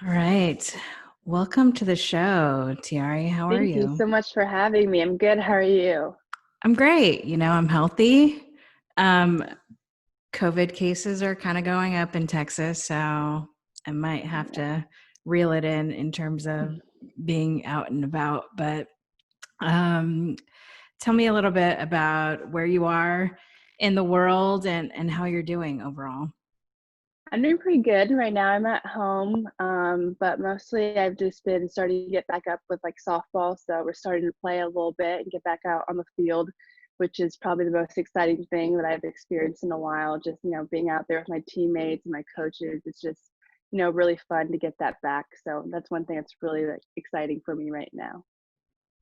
All right. Welcome to the show, Tiare. How are Thank you you? so much for having me. I'm good. How are you? I'm great. I'm healthy. Um, COVID cases are kind of going up in Texas, so I might have Yeah. to reel it in terms of being out and about. But um, tell me a little bit about where you are in the world and how you're doing overall. I'm doing pretty good right now. I'm at home, but mostly I've just been starting to get back up with like softball. So we're starting to play a little bit and get back out on the field, which is probably the most exciting thing that I've experienced in a while. Just, being out there with my teammates and my coaches. It's just, really fun to get that back. So that's one thing that's really like, exciting for me right now.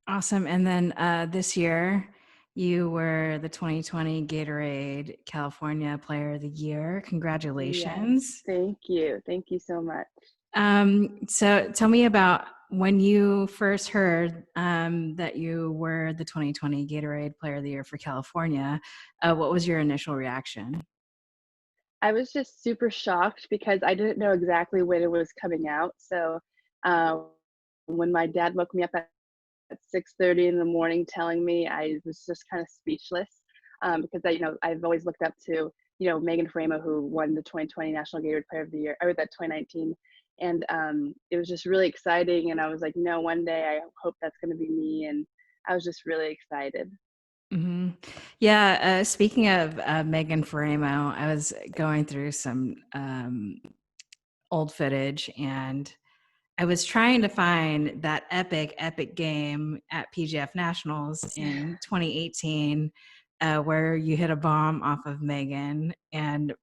Awesome. And then this year, you were the 2020 Gatorade California Player of the Year. Yes. Congratulations. Thank you. Thank you so much. So tell me about when you first heard that you were the 2020 Gatorade Player of the Year for California. What was your initial reaction? I was just super shocked because I didn't know exactly when it was coming out. So uh, when my dad woke me up at 6:30 in the morning telling me, I was just kind of speechless because I've always looked up to Megan Framo, who won the 2020 National Gatorade Player of the Year, or that 2019. And it was just really exciting. And I was like, no, one day I hope that's going to be me. And I was just really excited. Hmm. Yeah. Speaking of Megan Faramo, I was going through some old footage and I was trying to find that epic game at PGF Nationals in 2018 where you hit a bomb off of Megan, and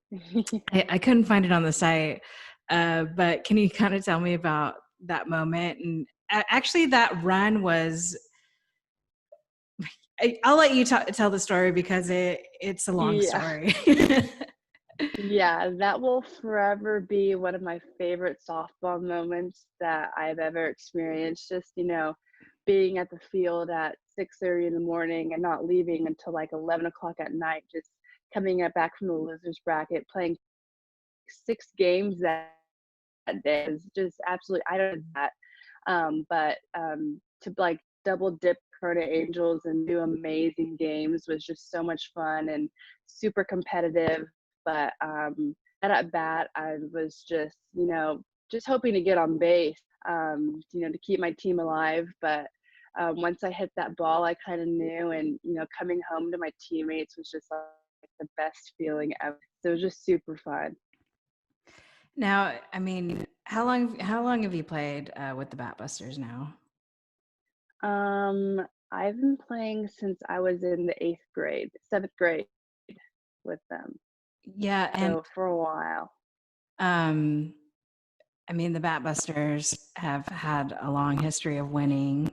I couldn't find it on the site. But can you kind of tell me about that moment? And actually, that run was. I'll let you tell the story because it's a long Yeah. story. Yeah, that will forever be one of my favorite softball moments that I've ever experienced. Just, being at the field at 6:30 in the morning and not leaving until like 11 o'clock at night, just coming back from the losers bracket, playing 6 games that day is just absolutely, I don't know that. But to like double dip Corona Angels and do amazing games was just so much fun and super competitive. But at bat, I was just hoping to get on base, to keep my team alive. But once I hit that ball, I kind of knew, and coming home to my teammates was just like the best feeling ever. So it was just super fun. Now, I mean, how long have you played with the Batbusters now? I've been playing since I was in the 8th grade, 7th grade with them. Yeah, and So for a while. um, I mean, the Batbusters have had a long history of winning,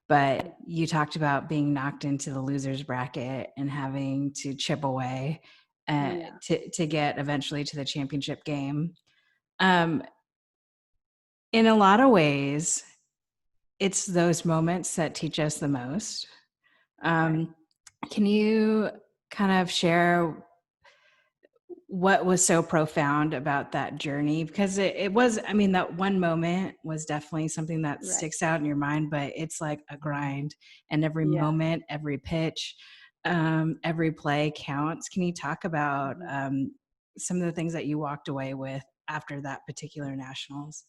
but you talked about being knocked into the losers bracket and having to chip away Yeah. to get eventually to the championship game. Um, in a lot of ways, it's those moments that teach us the most. Right. Um, can you kind of share what was so profound about that journey? Because it was, I mean, that one moment was definitely something that Right. sticks out in your mind, but it's like a grind, and every Yeah. moment, every pitch, every play counts. Can you talk about Mhm. some of the things that you walked away with after that particular nationals?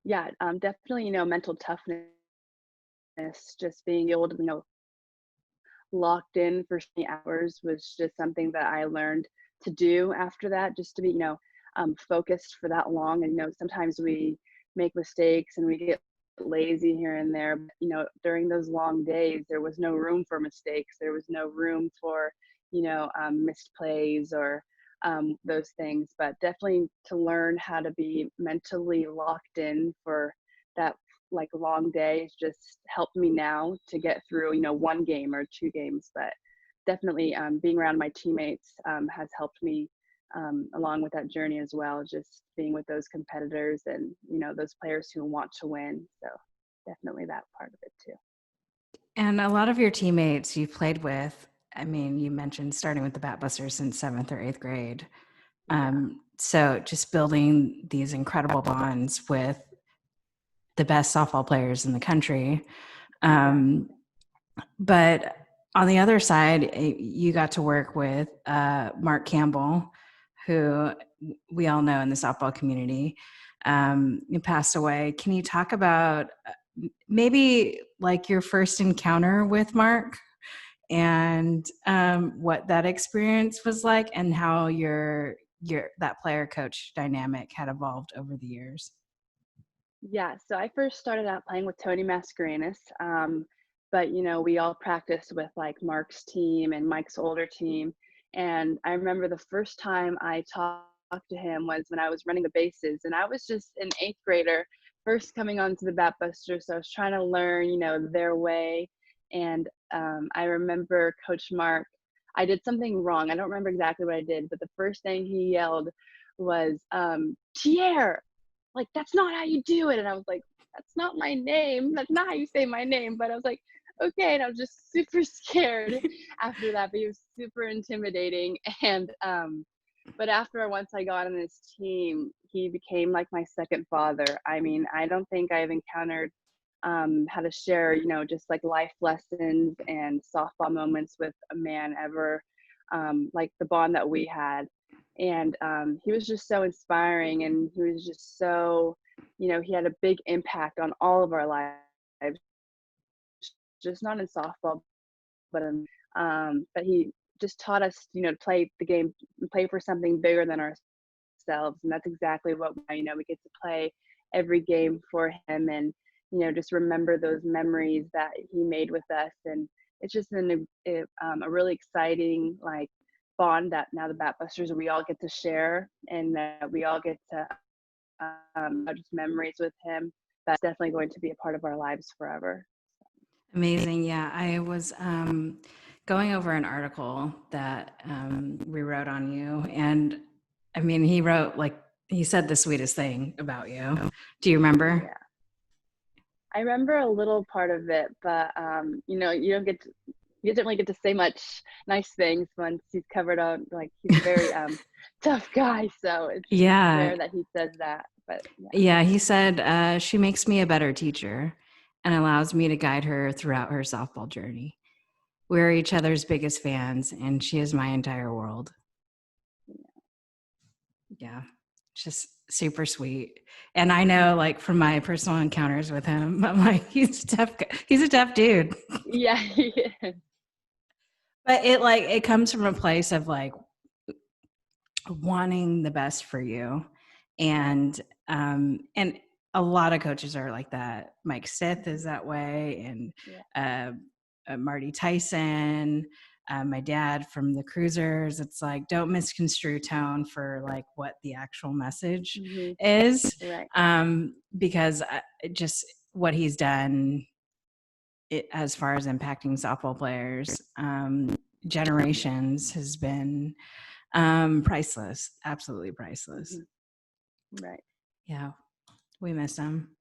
Yeah. Definitely, mental toughness, just being able to, locked in for so many hours was just something that I learned to do after that, just to be, focused for that long. And, sometimes we make mistakes and we get lazy here and there. But, during those long days, there was no room for mistakes. There was no room for, missed plays or those things. But definitely to learn how to be mentally locked in for that like long days just helped me now to get through one game or 2 games. But definitely being around my teammates has helped me along with that journey as well, just being with those competitors and those players who want to win. So definitely that part of it too. And a lot of your teammates you've played with, I mean, you mentioned starting with the Batbusters since seventh or eighth grade. Yeah. So just building these incredible bonds with the best softball players in the country. Um, but on the other side, you got to work with Mark Campbell, who we all know in the softball community. He passed away. Can you talk about maybe like your first encounter with Mark and what that experience was like, and how your that player coach dynamic had evolved over the years? Yeah, so I first started out playing with Tony Mascarenas, but we all practiced with like Mark's team and Mike's older team. And I remember the first time I talked to him was when I was running the bases, and I was just an eighth grader, first coming onto the Bat Buster, so I was trying to learn, their way. And I remember Coach Mark. I did something wrong. I don't remember exactly what I did, but the first thing he yelled was "Tiare." Like, that's not how you do it. And I was like, that's not my name. That's not how you say my name. But I was like, okay. And I was just super scared after that. But he was super intimidating. And but after once I got on his team, he became like my second father. I mean, I don't think I've encountered how to share, just like life lessons and softball moments with a man ever, like the bond that we had. And he was just so inspiring, and he was just so, he had a big impact on all of our lives, just not in softball, but he just taught us, to play the game, play for something bigger than ourselves, and that's exactly what we get to play every game for him, and just remember those memories that he made with us, and it's just a really exciting like bond that now the Bat Busters we all get to share, and that we all get to have just memories with him. That's definitely going to be a part of our lives forever. Amazing. Yeah, I was going over an article that we wrote on you, and I mean, he said the sweetest thing about you. Do you remember? Yeah, I remember a little part of it, but you didn't really get to say much nice things once he's covered up. Like, he's a very tough guy, so it's Yeah, rare that he says that. But yeah. yeah. He said she makes me a better teacher and allows me to guide her throughout her softball journey. We're each other's biggest fans, and she is my entire world. Yeah, just super sweet. And I know, like, from my personal encounters with him, I'm like, he's a tough dude. Yeah, he is. But it comes from a place of like wanting the best for you. And a lot of coaches are like that. Mike Sith is that way, and Yeah. Marty Tyson, my dad from the Cruisers. It's like, don't misconstrue tone for like what the actual message Hmm. is, Right. because just what he's done as far as impacting softball players generations has been priceless, absolutely priceless. Hmm. Right. Yeah, we miss him.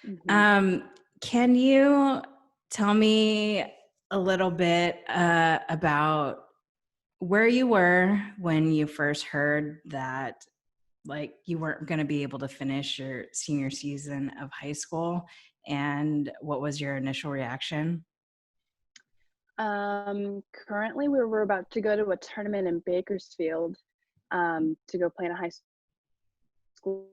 Hmm. Um, can you tell me a little bit about where you were when you first heard that, like, you weren't going to be able to finish your senior season of high school, and what was your initial reaction? Currently, we're about to go to a tournament in Bakersfield, to go play in a high school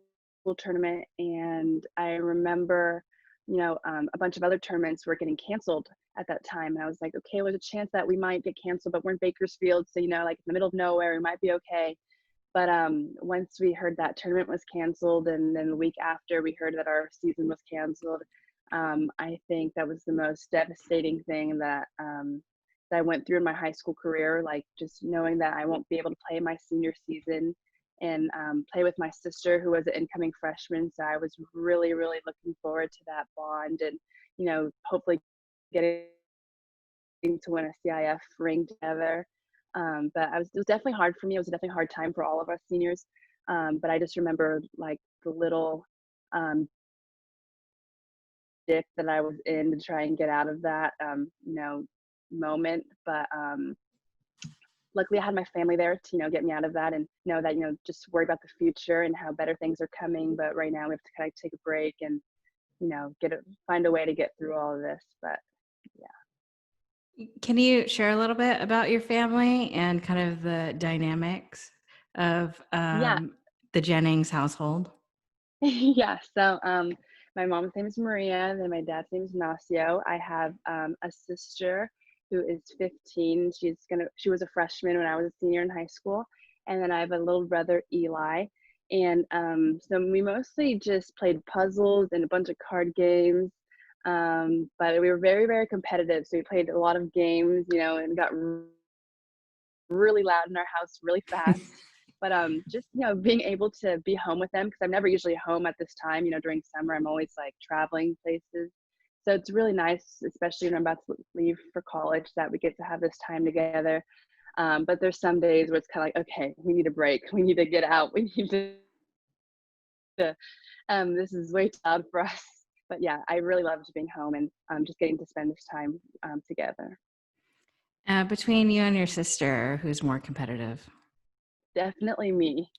tournament, and I remember, a bunch of other tournaments were getting canceled at that time, and I was like, okay, there's a chance that we might get canceled, but we're in Bakersfield, so like in the middle of nowhere, we might be okay. But once we heard that tournament was canceled, and then the week after we heard that our season was canceled, I think that was the most devastating thing that I went through in my high school career. Like, just knowing that I won't be able to play my senior season and play with my sister, who was an incoming freshman. So I was really, really looking forward to that bond, and hopefully getting to win a CIF ring together. But it was definitely hard for me. It was definitely a hard time for all of us seniors. But I just remember like the little dip that I was in to try and get out of that, moment. But luckily I had my family there to, get me out of that and know that, just worry about the future and how better things are coming. But right now we have to kind of take a break and, find a way to get through all of this. But yeah. Can you share a little bit about your family and kind of the dynamics of Yeah. the Jennings household? Yeah. So my mom's name is Maria, then my dad's name is Nacio. I have a sister who is 15. She was a freshman when I was a senior in high school. And then I have a little brother, Eli. And so we mostly just played puzzles and a bunch of card games. But we were very, very competitive. So we played a lot of games, and got really loud in our house really fast. But just being able to be home with them, because I'm never usually home at this time. During summer I'm always like traveling places, so it's really nice, especially when I'm about to leave for college, that we get to have this time together. But there's some days where it's kind of like, okay, we need a break, we need to get out, we need to this is way too loud for us. But yeah, I really loved being home and just getting to spend this time together. Between you and your sister, who's more competitive? Definitely me.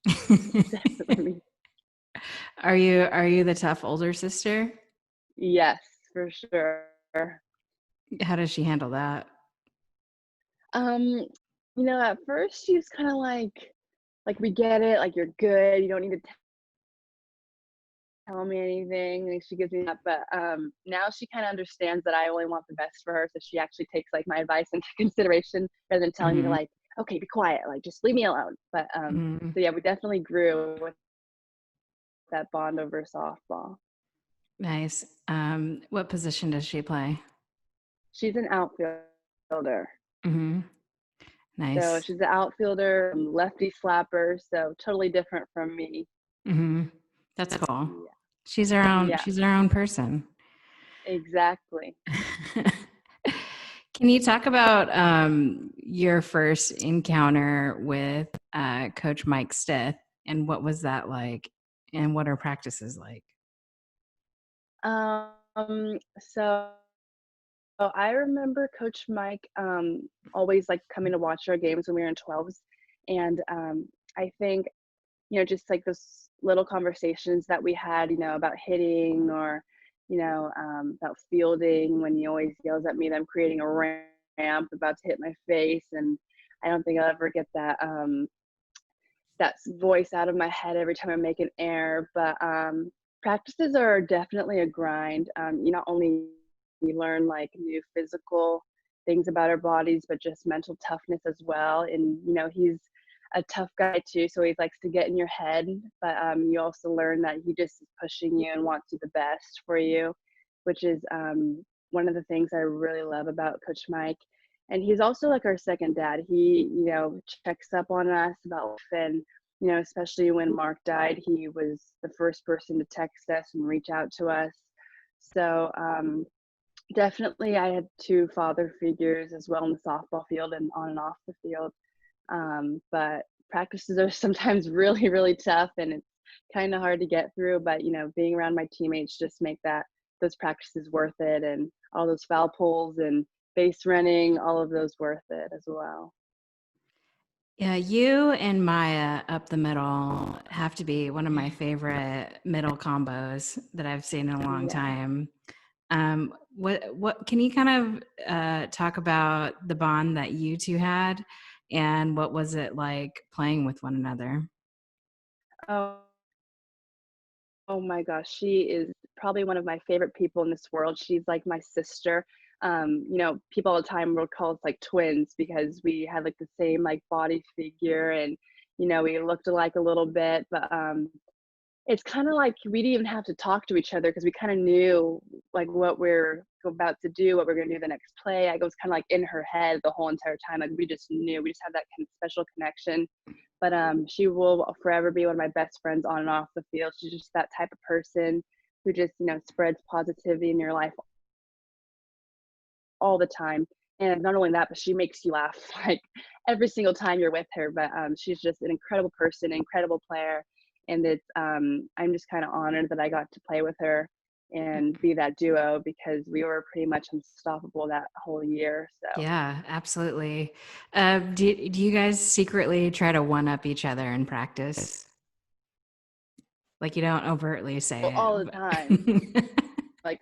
Definitely me. Are you the tough older sister? Yes, for sure. How does she handle that? Um, at first she was kind of like, we get it, like, you're good, you don't need to tell me anything. Like, she gives me that, but now she kind of understands that I only want the best for her, so she actually takes like my advice into consideration rather than telling me to Mhm. like, okay, be quiet, like just leave me alone. But Mhm. so yeah, we definitely grew with that bond over softball. Nice. What position does she play? She's an outfielder. Mhm. So Nice. she's an outfielder, lefty slapper, so totally different from me. Mhm. That's cool. Yeah. Yeah, She's her own person. exactly. Can you talk about your first encounter with Coach Mike Stith and what was that like and what are practices like? So I remember Coach Mike always like coming to watch our games when we were in 12s. And I think, just like those little conversations that we had, about hitting or, about fielding, when he always yells at me that I'm creating a ramp about to hit my face. And I don't think I'll ever get that voice out of my head every time I make an error. But practices are definitely a grind. You not only we learn like new physical things about our bodies, but just mental toughness as well. And he's a tough guy too, so he likes to get in your head. But you also learn that he just is pushing you and wants you the best for you, which is one of the things I really love about Coach Mike. And he's also like our second dad. He, checks up on us about life, and especially when Mark died, he was the first person to text us and reach out to us. So definitely, I had two father figures as well in the softball field and on and off the field. But practices are sometimes really, really tough, and it's kind of hard to get through. But being around my teammates just make those practices worth it, and all those foul pulls and base running, all of those worth it as well. Yeah, you and Maya up the middle have to be one of my favorite middle combos that I've seen in a long Yeah. time. What can you kind of talk about the bond that you two had, and what was it like playing with one another? Oh, oh my gosh, she is probably one of my favorite people in this world. She's like my sister. People all the time will call us like twins because we had like the same like body figure, and we looked alike a little bit. But it's kind of like we didn't even have to talk to each other because we kind of knew like what we're about to do, what we're going to do the next play. I was kind of like in her head the whole entire time. Like we just knew, we just had that kind of special connection. But she will forever be one of my best friends on and off the field. She's just that type of person who just spreads positivity in your life all the time. And not only that, but she makes you laugh like every single time you're with her. But she's just an incredible person, incredible player. And it's I'm just kind of honored that I got to play with her. and be that duo, because we were pretty much unstoppable that whole year. So Yeah, absolutely. Do you guys secretly try to one up each other in practice? Like you don't overtly say all the time, it, like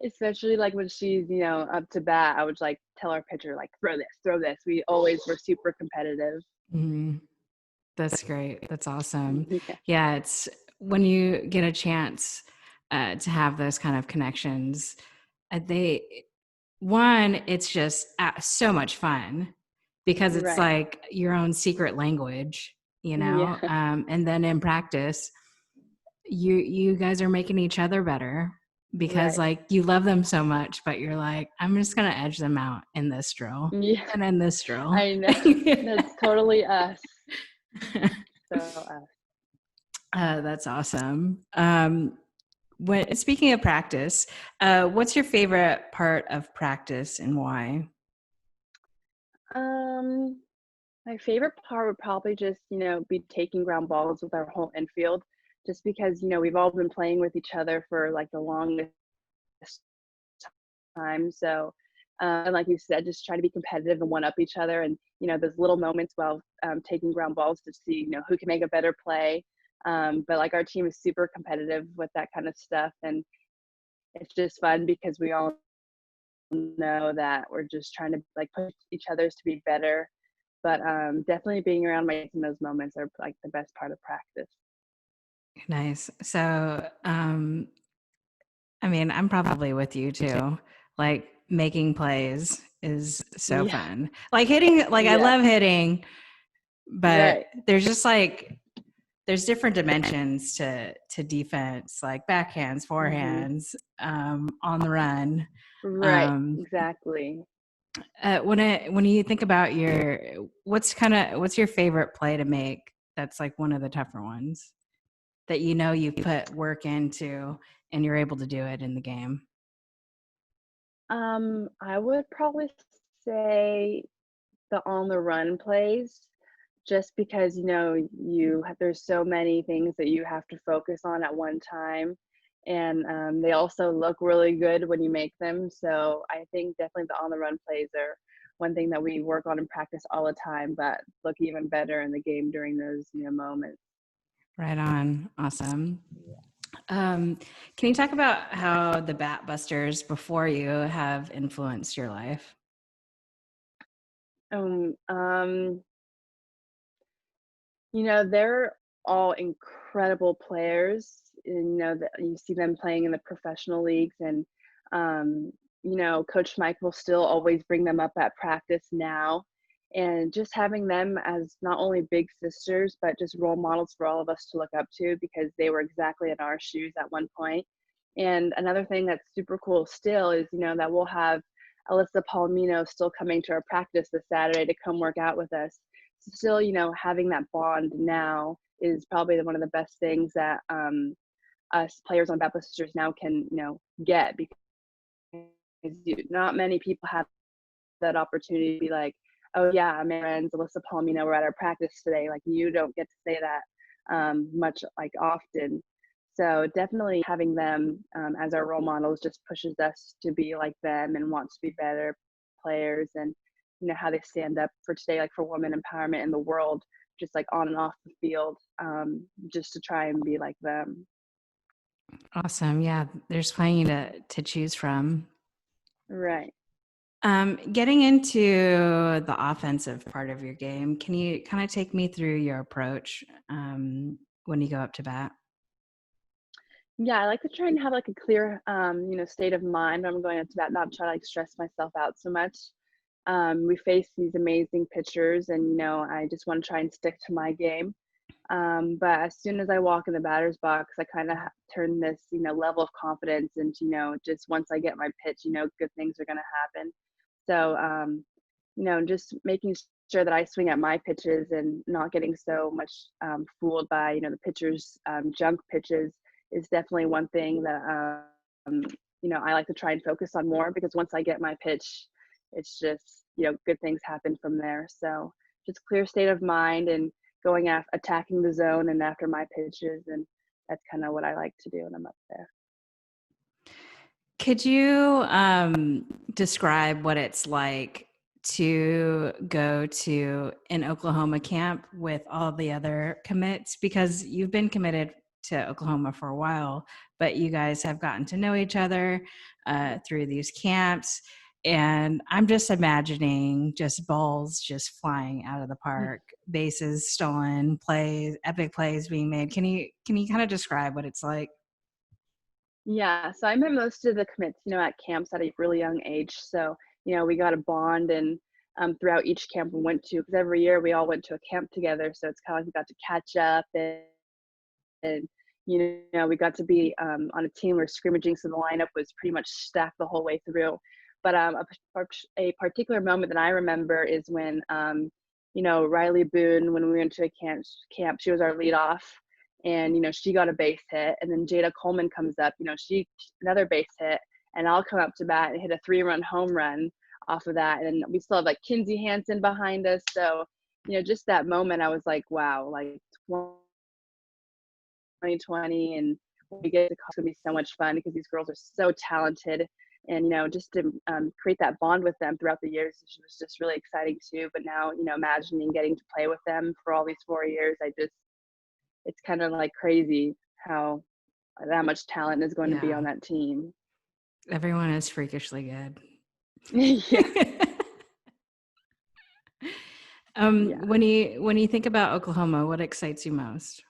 especially like when she's, up to bat, I would like tell our pitcher like throw this. We always were super competitive. Mhm. That's great. That's awesome. Yeah. Yeah, it's when you get a chance to have those kind of connections, they one, it's just so much fun because it's Right. like your own secret language, Yeah. and then in practice, you guys are making each other better because Right. like you love them so much, but you're like, I'm just gonna edge them out in this drill Yeah. and in this drill. I know. That's totally us. So us. That's awesome. When speaking of practice, what's your favorite part of practice and why? Um, my favorite part would probably just, be taking ground balls with our whole infield, just because, we've all been playing with each other for like the longest time. So, and like you said, just try to be competitive and one up each other. And, those little moments while taking ground balls to see, who can make a better play. But like our team is super competitive with that kind of stuff. And it's just fun because we all know that we're just trying to like push each other's to be better. But definitely being around my mates in those moments are like the best part of practice. Nice. So, I mean, I'm probably with you too. Like making plays is so Yeah. fun. Like hitting, like I Yeah. love hitting, but Right. there's just like there's different dimensions to defense, like backhands, Hmm. forehands, on the run. Right. Um, Exactly. when you think about what's your favorite play to make? That's like one of the tougher ones that you put work into and you're able to do it in the game. I would probably say the on the run plays, just because there's so many things that you have to focus on at one time, and they also look really good when you make them. So I think definitely the on the run plays are one thing that we work on in practice all the time, but look even better in the game during those moments. Right on. Awesome. Can you talk about how the Bat Busters before you have influenced your life? um, um they're all incredible players. And, that you see them playing in the professional leagues, and Coach Mike will still always bring them up at practice now. And just having them as not only big sisters, but just role models for all of us to look up to, because they were exactly in our shoes at one point. And another thing that's super cool still is, that we'll have Alyssa Palomino still coming to our practice this Saturday to come work out with us. So still, having that bond now is probably one of the best things that us players on Baptist Sisters now can, get, because not many people have that opportunity to be like, oh yeah, my friends Alyssa Palomino were at our practice today. Like, you don't get to say that much, like, often. So definitely having them as our role models just pushes us to be like them and want to be better players. And how they stand up for today, like for women empowerment in the world, just like on and off the field, just to try and be like them. Awesome. Yeah, there's plenty to choose from. Right. Getting into the offensive part of your game, can you kind of take me through your approach when you go up to bat? Yeah, I like to try and have like a clear, state of mind when I'm going up to bat, not try to like stress myself out so much. We face these amazing pitchers, and I just want to try and stick to my game. But as soon as I walk in the batter's box, I kind of turn this, level of confidence into, just once I get my pitch, good things are going to happen. So, just making sure that I swing at my pitches and not getting so much fooled by, the pitcher's junk pitches is definitely one thing that, I like to try and focus on more, because once I get my pitch, it's just, good things happen from there. So just clear state of mind and going attacking the zone and after my pitches, and that's kind of what I like to do when I'm up there. Could you describe what it's like to go to an Oklahoma camp with all the other commits? Because you've been committed to Oklahoma for a while, but you guys have gotten to know each other through these camps. And I'm just imagining just balls just flying out of the park, bases stolen, plays, epic plays being made. Can you kind of describe what it's like? Yeah, so I met most of the commits, at camps at a really young age. So, we got a bond and throughout each camp we went to, because every year we all went to a camp together. So it's kind of like we got to catch up and we got to be on a team where scrimmaging, so the lineup was pretty much stacked the whole way through. But a particular moment that I remember is when Riley Boone, when we went to a camp, she was our leadoff, and she got a base hit, and then Jada Coleman comes up, she another base hit, and I'll come up to bat and hit a 3-run home run off of that, and we still have like Kinsey Hansen behind us. So just that moment, I was like, wow, like 2020, and when we get to college, it's gonna be so much fun because these girls are so talented, and just to create that bond with them throughout the years was just really exciting too. But now imagining getting to play with them for all these 4 years, it's kind of like crazy how that much talent is going to be Yeah, on that team. everyone is freakishly good. Yeah, yeah. When you think about Oklahoma, what excites you most?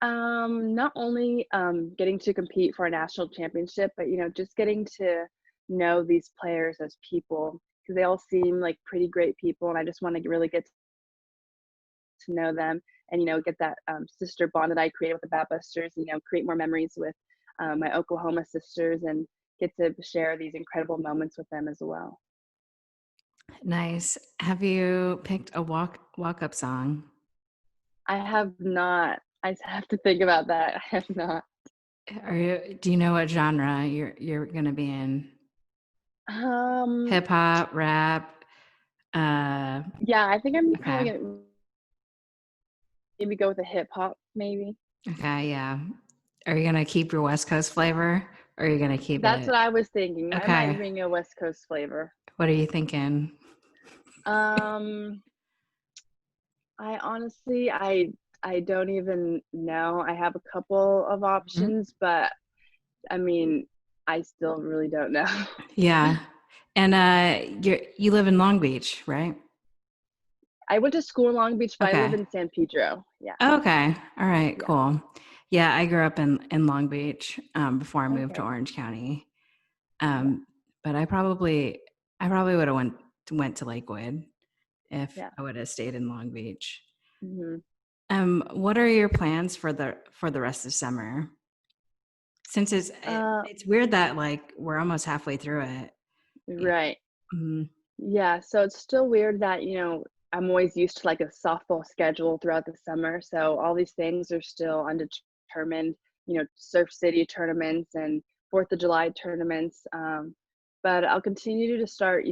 Not only getting to compete for a national championship, but just getting to know these players as people, because they all seem like pretty great people, and I just want to really get to know them and get that sister bond that I created with the Bat Busters. Create more memories with my Oklahoma sisters and get to share these incredible moments with them as well. Nice. Have you picked a walk up song? I have not. I just have to think about that. I have not. Do you know what genre you're gonna be in? Um, Hip hop, rap. Uh, yeah, I think I'm okay, probably gonna maybe go with a hip hop, maybe. okay, yeah. Are you gonna keep your West Coast flavor, or are you gonna keep That's it? what I was thinking. I might Okay, bring a West Coast flavor. what are you thinking? Um, I honestly, I don't even know. I have a couple of Mhm. options, but I mean, I still really don't know. Yeah, and you live in Long Beach, right? I went to school in Long Beach, but I live Okay. in San Pedro. Yeah, Okay. All right. yeah. Cool. Yeah, I grew up in Long Beach before I moved to Okay, Orange County. yeah, But I probably would have went to Lakewood if yeah. I would have stayed in Long Beach. Hmm. What are your plans for the rest of summer? Since Uh, it's weird that like we're almost halfway through it. Yeah. right. Mhm. Yeah, so it's still weird that, I'm always used to like a softball schedule throughout the summer. So all these things are still undetermined, Surf City tournaments and 4th of July tournaments. But I'll continue to start,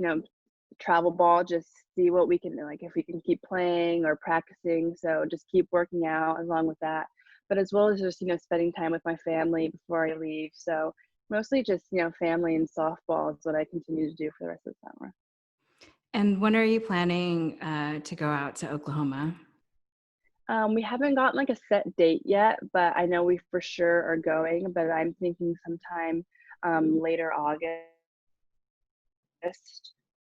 travel ball, just see what we can, like, if we can keep playing or practicing. So just keep working out along with that. But as well as just, spending time with my family before I leave. So mostly just, family and softball is what I continue to do for the rest of the summer. And when are you planning to go out to Oklahoma? We haven't gotten like a set date yet, but I know we for sure are going. But I'm thinking sometime later August.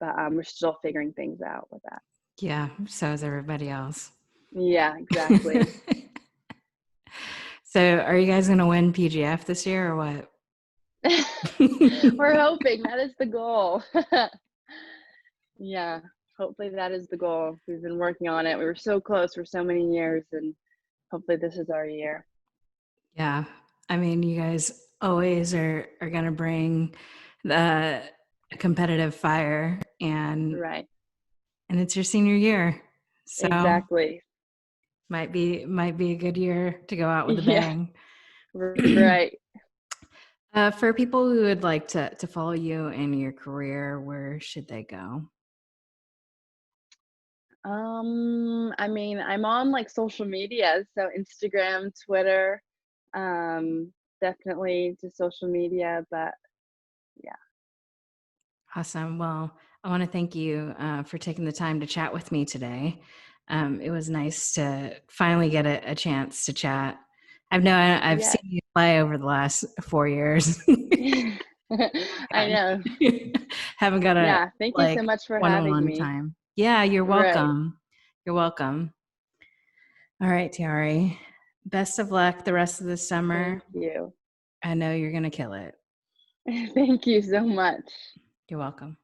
But we're still figuring things out with that. Yeah, so is everybody else. Yeah, exactly. So, are you guys going to win PGF this year or what? We're hoping that is the goal. Yeah, hopefully that is the goal. We've been working on it. We were so close for so many years, and hopefully this is our year. Yeah. I mean, you guys always are going to bring the competitive fire Right. and it's your senior year. So, Exactly. might be a good year to go out with a Yeah. bang. Right. For people who would like to follow you in your career, where should they go? I mean, I'm on like social media, so Instagram, Twitter. Definitely to social media, but yeah. Awesome. Well, I want to thank you for taking the time to chat with me today. It was nice to finally get a chance to chat. I've Yeah. seen you play over the last 4 years. I know. Haven't got a Yeah. Thank you so like much for having one-on-one me. time. Yeah, you're Right. welcome. You're welcome. All right, Tiare. Best of luck the rest of the summer. Thank you. I know you're gonna kill it. Thank you so much. You're welcome.